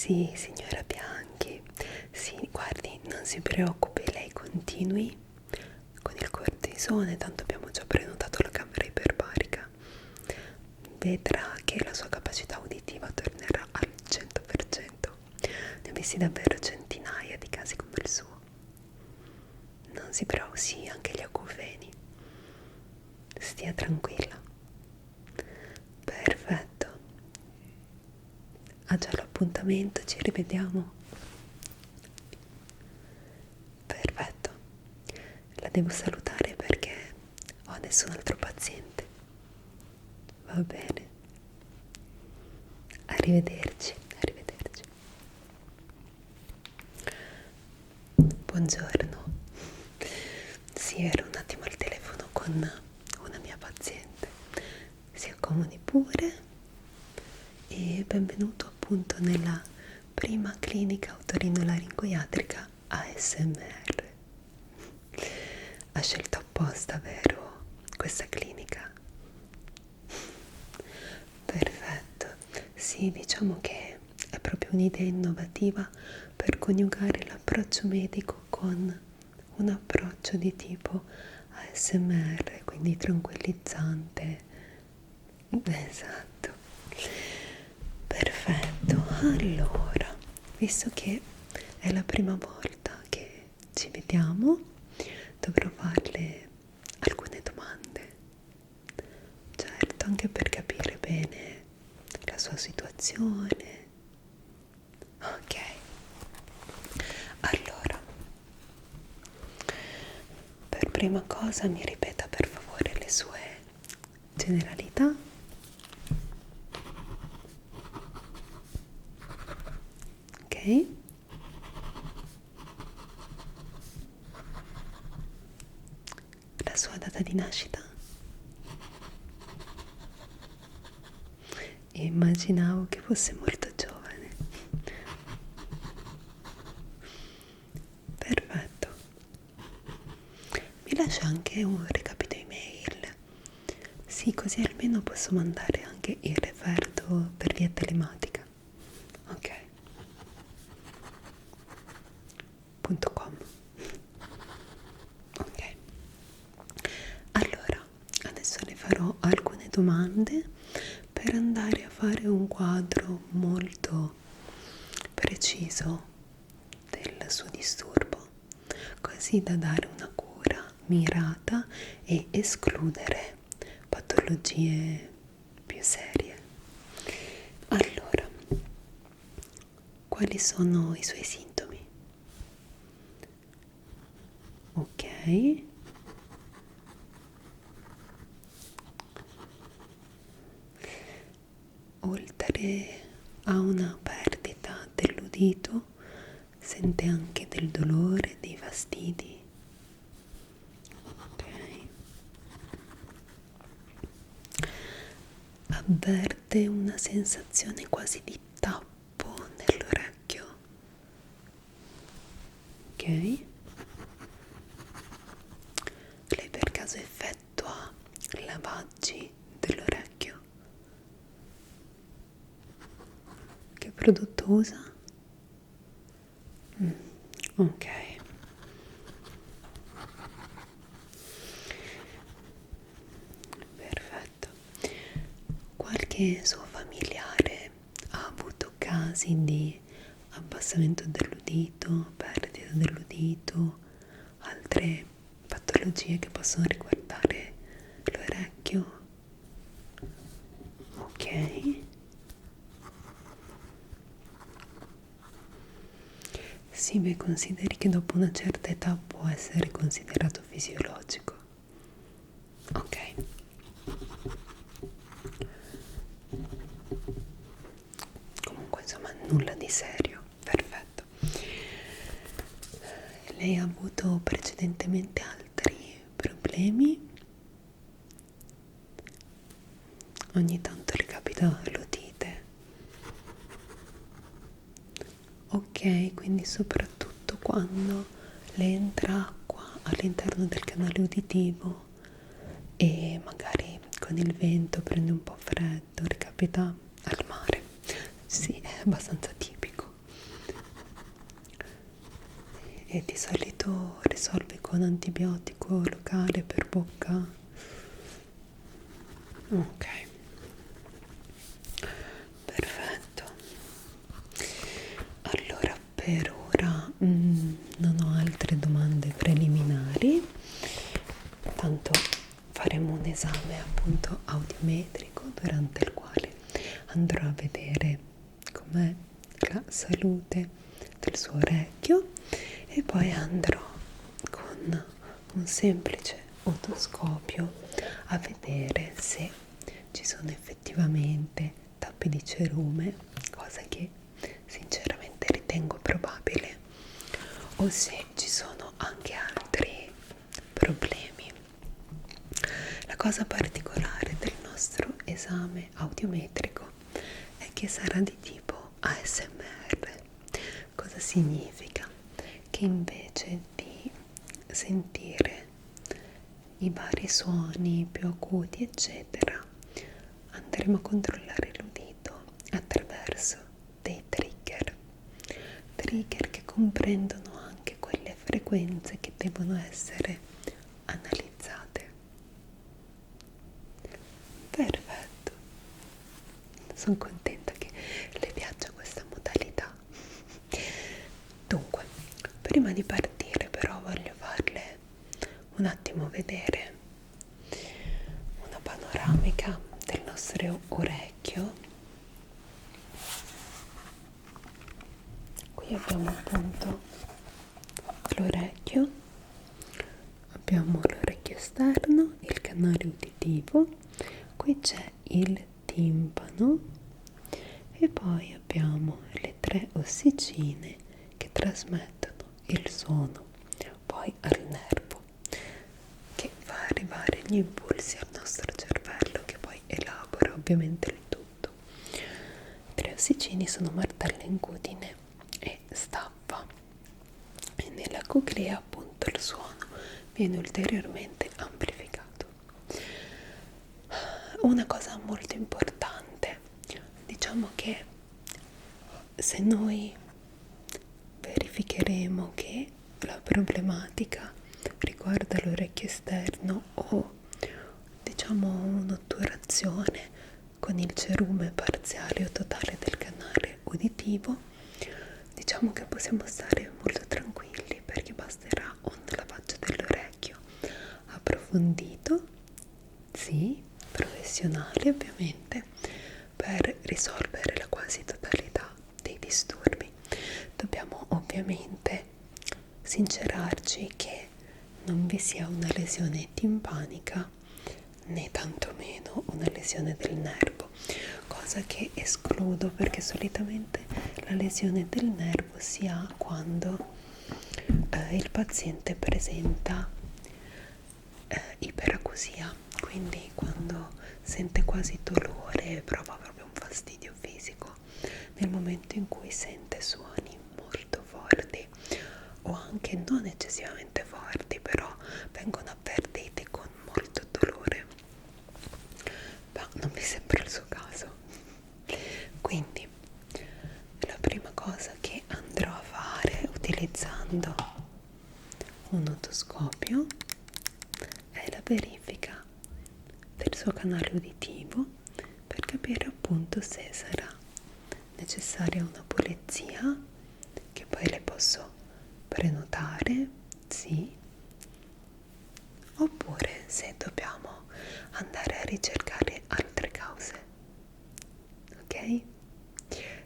Sì, signora Bianchi, sì, guardi, non si preoccupi, lei continui con il cortisone, tanto abbiamo già prenotato la camera iperbarica. Vedrà che la sua capacità uditiva tornerà al 100%. Ne ho visti davvero centinaia di casi come il suo. Non si preoccupi, sì, anche gli acufeni. Stia tranquilla. Perfetto. Ha già l'appuntamento, ci rivediamo. Perfetto. La devo salutare perché ho nessun altro paziente. Va bene. Arrivederci, arrivederci. Buongiorno. Sì, ero un attimo al telefono con una mia paziente. Si accomodi pure e benvenuto appunto nella prima clinica otorinolaringoiatrica ASMR. Ha scelto apposta, vero? Questa clinica? Perfetto. Sì, diciamo che è proprio un'idea innovativa per coniugare l'approccio medico con un approccio di tipo ASMR, quindi tranquillizzante. Esatto. Perfetto. Allora, visto che è la prima volta che ci vediamo, dovrò farle alcune domande. Certo, anche per capire bene la sua situazione. Ok, allora, per prima cosa mi ripeta per favore le sue generalità. Ok, la sua data di nascita. Immaginavo che fosse molto giovane. Perfetto. Mi lascia anche un recapito email. Sì, così almeno posso mandare anche il referto per via telematica. Ok. .com. Ok. Allora, adesso le farò alcune domande per andare a fare un quadro molto preciso del suo disturbo, così da dare una cura mirata e escludere patologie più serie. Allora, quali sono i suoi sintomi? Ok. Oltre a una perdita dell'udito, sente anche del dolore, dei fastidi. Ok. Avverte una sensazione quasi di tappo nell'orecchio. Ok. Lei per caso effettua lavaggi dell'orecchio? Che prodotto usa? Ok. Perfetto. Qualche suo familiare ha avuto casi di abbassamento dell'udito, perdita dell'udito, altre patologie che possono riguardare l'orecchio? Ok. Sì, beh, consideri che dopo una certa età può essere considerato fisiologico. Ok. Comunque, insomma, nulla di serio. Perfetto. Lei ha avuto precedentemente altri problemi? Ogni tanto le capita l'otite. Ok, quindi soprattutto quando le entra acqua all'interno del canale uditivo e magari con il vento prende un po' freddo, le capita al mare. Sì, è abbastanza tipico. E di solito risolvi con antibiotico locale per bocca? Ok, perfetto. Allora, per ora non ho altre domande preliminari, tanto faremo un esame appunto audiometrico durante il quale andrò a vedere com'è la salute del suo orecchio e poi andrò con un semplice otoscopio a vedere se ci sono effettivamente tappi di cerume, cosa che sinceramente ritengo probabile, o se ci sono anche altri problemi. La cosa particolare del nostro esame audiometrico è che sarà di tipo ASMR. Cosa significa? Che invece di sentire i vari suoni più acuti eccetera, andremo a controllare l'udito attraverso dei trigger che comprendono anche quelle frequenze che devono essere analizzate. Perfetto, sono contenta che le piaccia questa modalità. Dunque, prima di partire però voglio farle un attimo vedere una panoramica del nostro orecchio. Qui abbiamo appunto l'orecchio, abbiamo l'orecchio esterno, il canale uditivo, qui c'è il timpano e poi abbiamo le 3 ossicine che trasmettono il suono poi al nervo che fa arrivare gli impulsi al nostro cervello che poi elabora ovviamente il tutto. I 3 ossicini sono martello, incudine e staffa e nella coclea appunto il suono viene ulteriormente amplificato. Una cosa molto importante, diciamo che se noi verificheremo che la problematica riguarda l'orecchio esterno o diciamo un'otturazione con il cerume parziale o totale del canale uditivo, diciamo che possiamo stare molto tranquilli perché basterà un lavaggio dell'orecchio approfondito, sì, professionale ovviamente, per risolvere la quasi totalità dei disturbi. Dobbiamo ovviamente sincerarci che non vi sia una lesione timpanica né tantomeno una lesione del nervo, cosa che escludo perché solitamente la lesione del nervo si ha quando il paziente presenta iperacusia, quindi quando sente quasi dolore, prova proprio un fastidio fisico nel momento in cui sente suoni molto forti o anche non eccessivamente forti, però vengono avvertiti con molto dolore, ma non mi sembra il suo caso. Quindi la prima cosa che andrò a fare utilizzando un otoscopio è la verifica del suo canale uditivo per capire appunto se sarà necessaria una pulizia che poi le posso prenotare, sì, oppure se dobbiamo andare a ricercare altre cause, ok?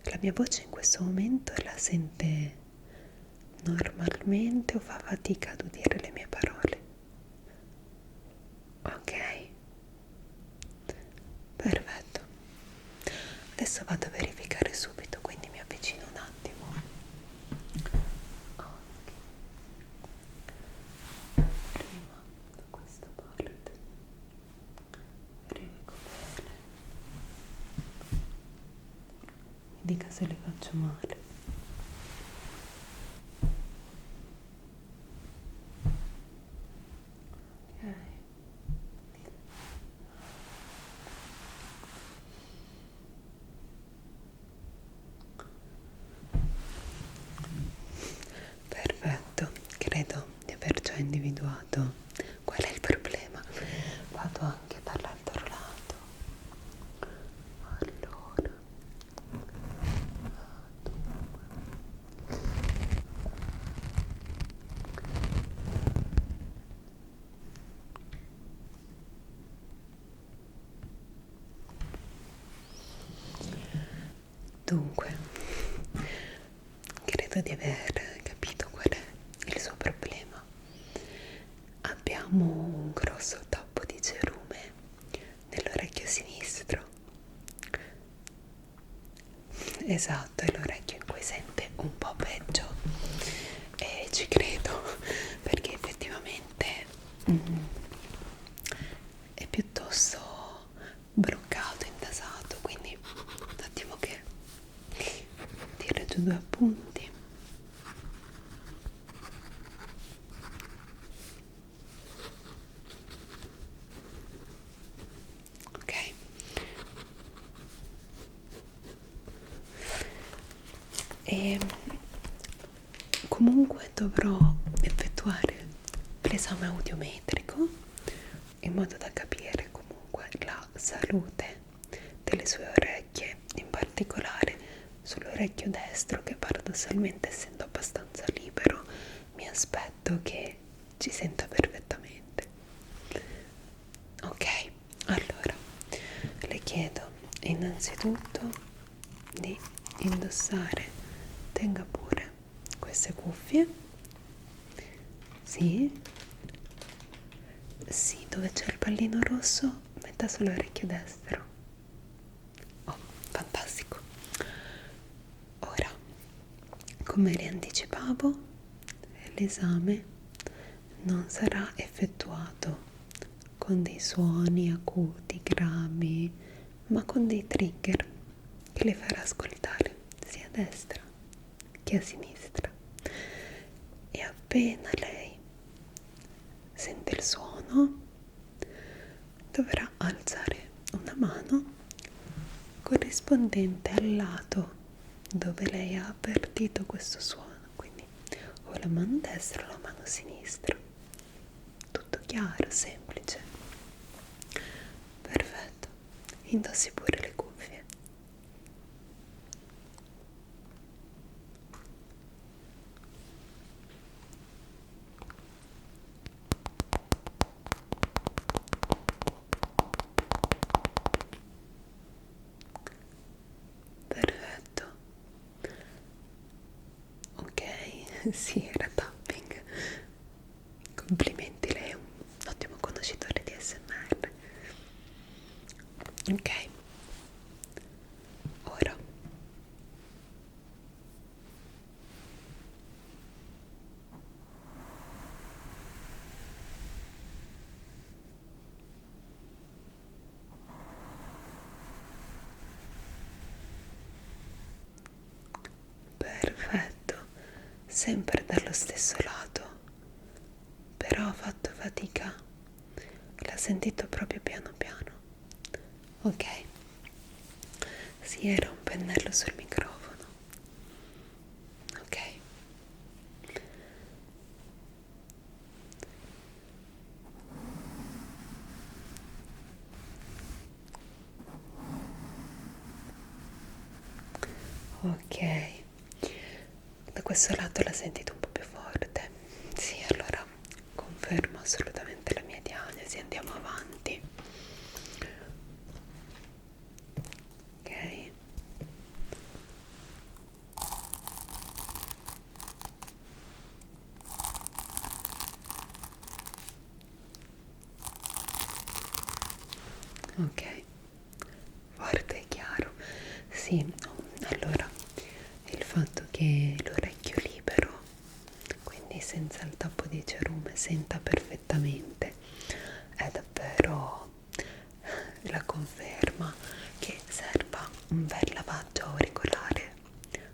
La mia voce in questo momento la sente normalmente o fa fatica ad udire le mie parole? Ok, perfetto. Adesso vado a verificare subito, quindi mi avvicino un attimo. Ok. Prima da questa parte verifico bene, mi dica se le faccio male. Ok. Perfetto, Dunque, credo di aver capito qual è il suo problema. Abbiamo un grosso tappo di cerume nell'orecchio sinistro. Esatto, è l'orecchio in cui sente un po' peggio e ci credo perché effettivamente è piuttosto bloccato, intasato, quindi un attimo che tiro giù 2 appunti. Ok, e comunque dovrò effettuare l'esame audiometrico in modo da capire comunque la salute delle sue orecchie, in particolare sull'orecchio destro che paradossalmente, essendo abbastanza libero, mi aspetto che ci senta perfettamente. Ok, allora le chiedo innanzitutto di indossare, tenga pure queste cuffie. Sì, sì, dove c'è il pallino rosso metta sull'orecchio destro. Oh, fantastico. Ora, come le anticipavo, l'esame non sarà effettuato con dei suoni acuti, gravi, ma con dei trigger che le farà ascoltare sia a destra che a sinistra. E appena lei sente il suono, dovrà alzare una mano corrispondente al lato dove lei ha avvertito questo suono, quindi o la mano destra o la mano sinistra. Tutto chiaro, semplice. Perfetto. Indossi pure le cuffie. Perfetto. Ok, sì, era tapping. Complimenti, lei è un ottimo conoscitore di ASMR. Ok, ora perfetto, sempre dallo stesso lato, però ho fatto fatica, l'ha sentito proprio piano piano. Ok, sì, era un pennello sul microfono. Ok, ok, da questo lato l'ha sentito un po' più forte. Sì, allora confermo assolutamente la mia diagnosi, andiamo avanti. Ok, ok, forte e chiaro. Sì, allora il fatto che l'orecchio libero, quindi senza il tappo di cerume, senta perfettamente, è davvero la conferma che serva un bel lavaggio auricolare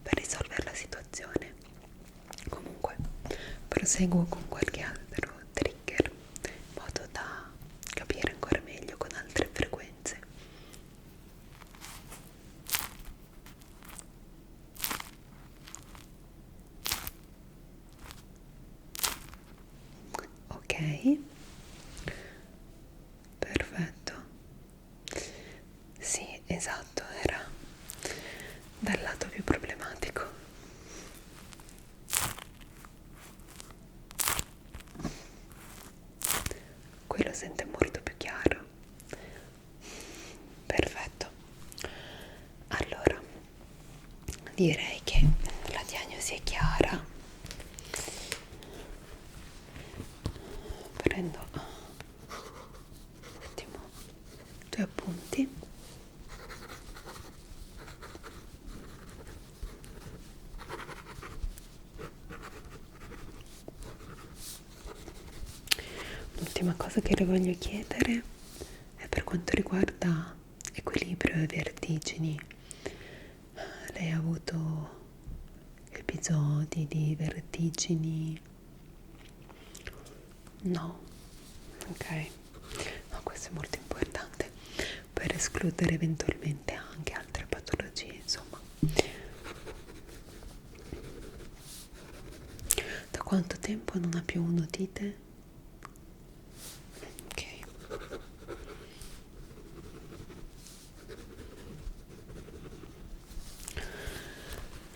per risolvere la situazione. Comunque proseguo con qualche altro trigger in modo da capire ancora meglio con altre frequenze. Ok, perfetto. Sì, esatto, era dal lato più problematico. Quello sente molto più chiaro. Perfetto. Allora, direi che la diagnosi è chiara. Prendo un attimo 2 appunti. L'ultima cosa che le voglio chiedere è per quanto riguarda equilibrio e vertigini. Lei ha avuto episodi di vertigini? No? Ok. No, questo è molto importante per escludere eventualmente anche altre patologie, insomma. Da quanto tempo non ha più un'otite? Ok.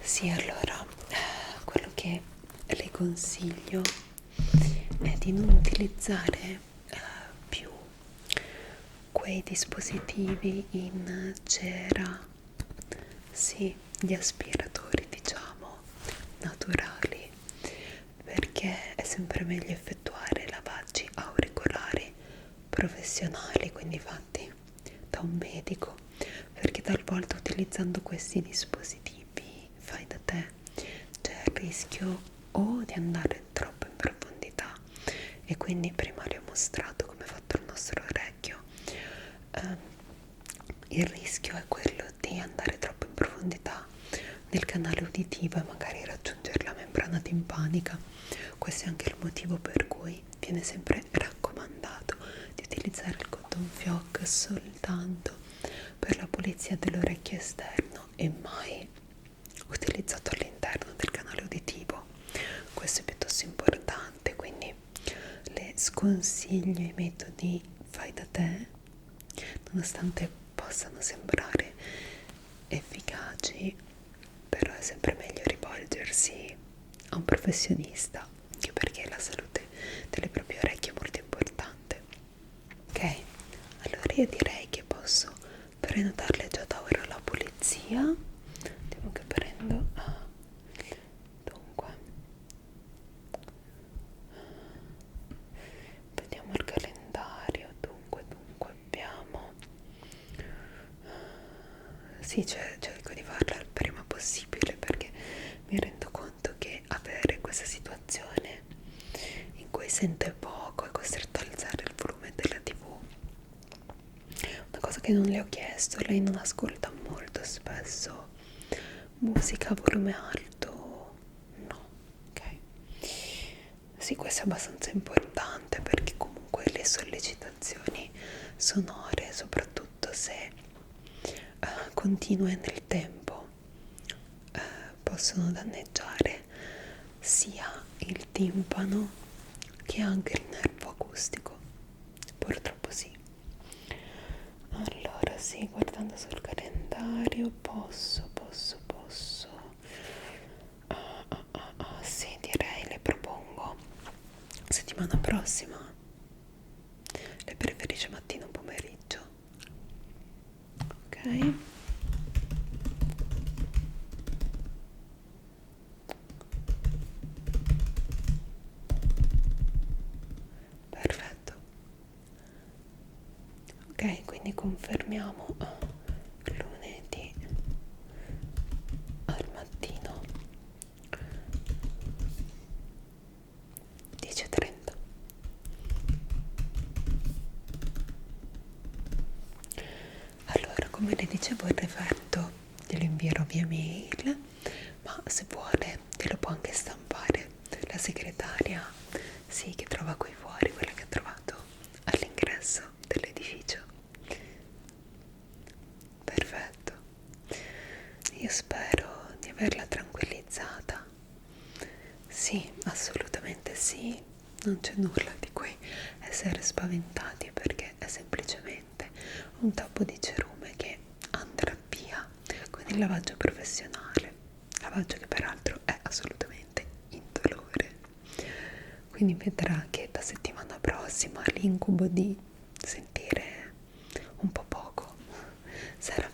Sì, allora, quello che le consiglio è di non utilizzare più quei dispositivi in cera, sì, gli aspiratori, diciamo, naturali, perché è sempre meglio effettuare lavaggi auricolari professionali, quindi fatti da un medico, perché talvolta utilizzando questi dispositivi fai da te c'è il rischio o di andare troppo in profondità, e quindi prima le ho mostrato come è fatto il nostro orecchio. Il rischio è quello di andare troppo in profondità nel canale uditivo e magari raggiungere la membrana timpanica. Questo è anche il motivo per cui viene sempre raccomandato di utilizzare il cotton fioc soltanto per la pulizia dell'orecchio esterno e mai utilizzato all'interno del canale uditivo. Questo è piuttosto importante, quindi le sconsiglio i metodi fai da te, nonostante possano sembrare efficaci, però è sempre meglio rivolgersi a un professionista, anche perché la salute delle proprie orecchie è molto importante. Ok, allora io direi che posso prenotarle già da ora la pulizia. Vediamo che prendo. Dunque, vediamo il calendario. Dunque abbiamo, sì, cerco di farla il prima possibile, perché mi rendo conto che avere questa situazione in cui sente poco, è costretto a alzare il volume della TV. Una cosa che non le ho chiesto: lei non ascolta molto spesso musica a volume alto? No, ok. Sì, questo è abbastanza importante, perché comunque le sollecitazioni sonore, soprattutto se continue nel tempo, possono danneggiare sia il timpano che anche il nervo acustico. Purtroppo sì. Allora sì, guardando sul calendario posso sì, direi le propongo settimana prossima. Le preferisce mattino o pomeriggio? Ok. Perfetto. Ok, quindi confermiamo lunedì al mattino 10:30. Allora, come le dicevo, il referto glielo invierò via mail, ma se vuole glielo può anche stampare la segretaria, sì, che trova qui fuori, quella che ha trovato all'ingresso dell'edificio. Perfetto. Io spero di averla tranquillizzata. Sì, assolutamente sì, non c'è nulla di cui essere spaventati, perché è semplicemente un tappo di cerume che andrà via con il lavaggio professionale, lavaggio che peraltro è assolutamente indolore. Quindi vedrà che da settimana prossima l'incubo di sentire un po' poco sarà